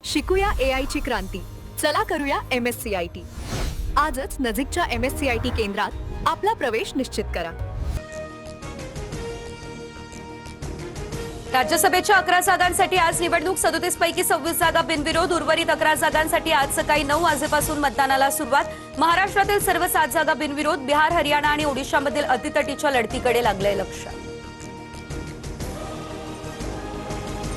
शिकूया AI ची क्रांती. चला करूया MSCIT. आजच नजीकच्या MSCIT केंद्रात आपला प्रवेश निश्चित करा. राज्यसभेच्या 11 जागांसाठी आज निवडणूक. 37 पैकी 26 जागा बिनविरोध. उर्वरित 11 जागांसाठी आज सकाळी 9 वाजेपासून मतदानाला सुरुवात. महाराष्ट्रातील सर्व 7 जागा बिनविरोध. बिहार, हरियाणा आणि ओडिशामधील अतितटीच्या लढतीकडे लागले लक्ष.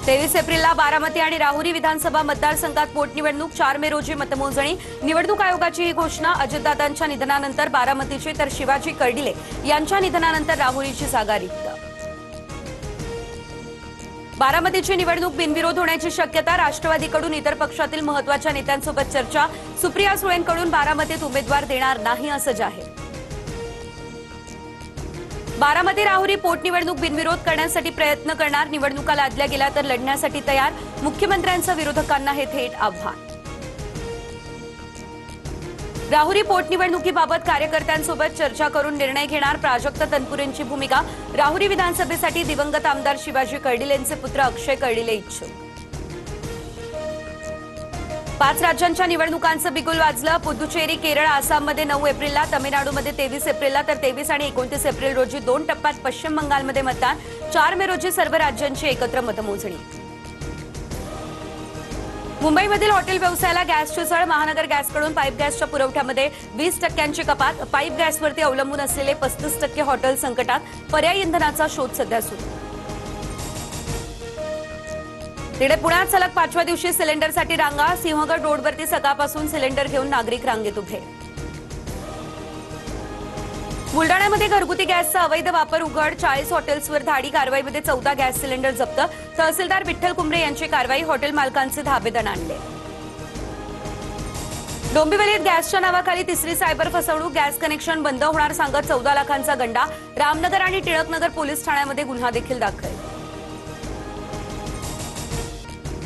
23 एप्रिलला बारामती आणि राहुरी विधानसभा मतदारसंघात पोटनिवडणूक. 4 मे रोजी मतमोजणी. निवडणूक आयोगाची ही घोषणा. अजितदादांच्या निधनानंतर बारामतीची तर शिवाजी कर्डिले यांच्या निधनानंतर राहुरीची जागा रिक्त. बारामतीची निवडणूक बिनविरोध होण्याची शक्यता. राष्ट्रवादीकडून इतर पक्षातील महत्त्वाच्या नेत्यांसोबत चर्चा. सुप्रिया सुळेंकडून बारामतीत उमेदवार देणार नाही असं जाहीर. बारामती राहुरी पोटनिवडणूक बिनविरोध करण्यासाठी प्रयत्न करणार. निवडणुका लादल्या गेल्या तर लढण्यासाठी तयार. मुख्यमंत्र्यांचं विरोधकांना हे थेट आव्हान. राहुरी पोटनिवडणुकीबाबत कार्यकर्त्यांसोबत चर्चा करून निर्णय घेणार. प्राजक्त तनपुरेंची भूमिका. राहुरी विधानसभेसाठी दिवंगत आमदार शिवाजी कर्डिलेंचे पुत्र अक्षय कर्डिले इच्छुक. 5 राज्यांच्या निवडणुकांचं बिगुल वाजलं. पुदुचेरी, केरळ, आसाममध्ये 9 एप्रिलला, तमिळनाडूमध्ये 23 एप्रिलला तर 23 आणि 29 एप्रिल रोजी 2 टप्प्यात पश्चिम बंगालमध्ये मतदान. 4 मे रोजी सर्व राज्यांची एकत्र मतमोजणी. मुंबईमधील हॉटेल व्यवसायाला गॅसची झळ. महानगर गॅसकडून पाईप गॅसच्या पुरवठ्यामध्ये 20% कपात. पाईप गॅसवरती अवलंबून असलेले 35% हॉटेल संकटात. पर्यायी इंधनाचा शोध सध्या सुरू. तिकडे पुण्यात सलग 5व्या दिवशी सिलेंडरसाठी रांगा. सिंहगड रोडवरती सकाळपासून सिलेंडर घेऊन नागरिक रांगेत उभे. बुलडाण्यामध्ये घरगुती गॅसचा अवैध वापर उघड. 40 हॉटेल्सवर धाडी. कारवाईमध्ये 14 गॅस सिलेंडर जप्त. तहसीलदार विठ्ठल कुंबरे यांची कारवाई. हॉटेल मालकांचे धाबेदण आणले. डोंबिवलीत गॅसच्या नावाखाली तिसरी सायबर फसवणूक. गॅस कनेक्शन बंद होणार सांगत 14 लाखांचा गंडा. रामनगर आणि टिळकनगर पोलीस ठाण्यामध्ये गुन्हा देखील दाखल.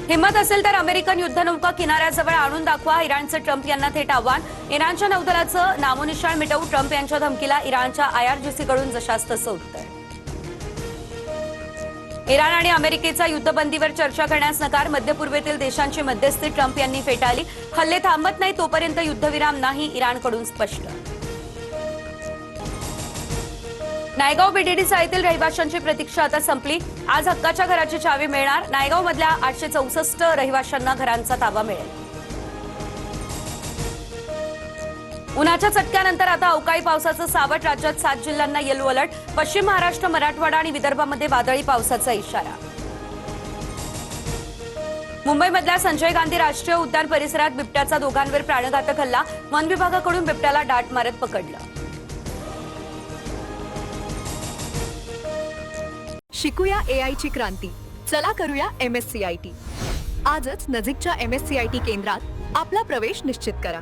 हिम्मत असेल तर अमेरिकन युद्धनौका किनाऱ्याजवळ आणून दाखवा. इराणचे ट्रम्प यांना थेट आव्हान. इराणच्या नौदलाचं नामोनिशाण मिटवू. ट्रम्प यांच्या धमकीला इराणच्या IRGCकडून जशास तसं उत्तर. इराण आणि अमेरिकेचा युद्धबंदीवर चर्चा करण्यास नकार. मध्य पूर्वेतील देशांची मध्यस्थी ट्रम्प यांनी फेटाळली. हल्ले थांबत नाही तोपर्यंत युद्धविराम नाही, इराणकडून स्पष्ट. नायगाव BDD चाळीतील रहिवाशांची प्रतीक्षा आता संपली. आज हक्काच्या घराची चावी मिळणार. नायगावमधल्या 864 रहिवाशांना घरांचा ताबा मिळेल. उन्हाच्या चटक्यानंतर आता अवकाळी पावसाचं सावट. राज्यात 7 जिल्ह्यांना येलो अलर्ट. पश्चिम महाराष्ट्र, मराठवाडा आणि विदर्भामध्ये वादळी पावसाचा इशारा. मुंबईमधल्या संजय गांधी राष्ट्रीय उद्यान परिसरात बिबट्याचा दोघांवर प्राणघातक हल्ला. वन विभागाकडून बिबट्याला डाट मारत पकडलं. शिकूया AI ची क्रांती. चला करूया MSCIT. आजच नजीकच्या MSCIT केंद्रात आपला प्रवेश निश्चित करा.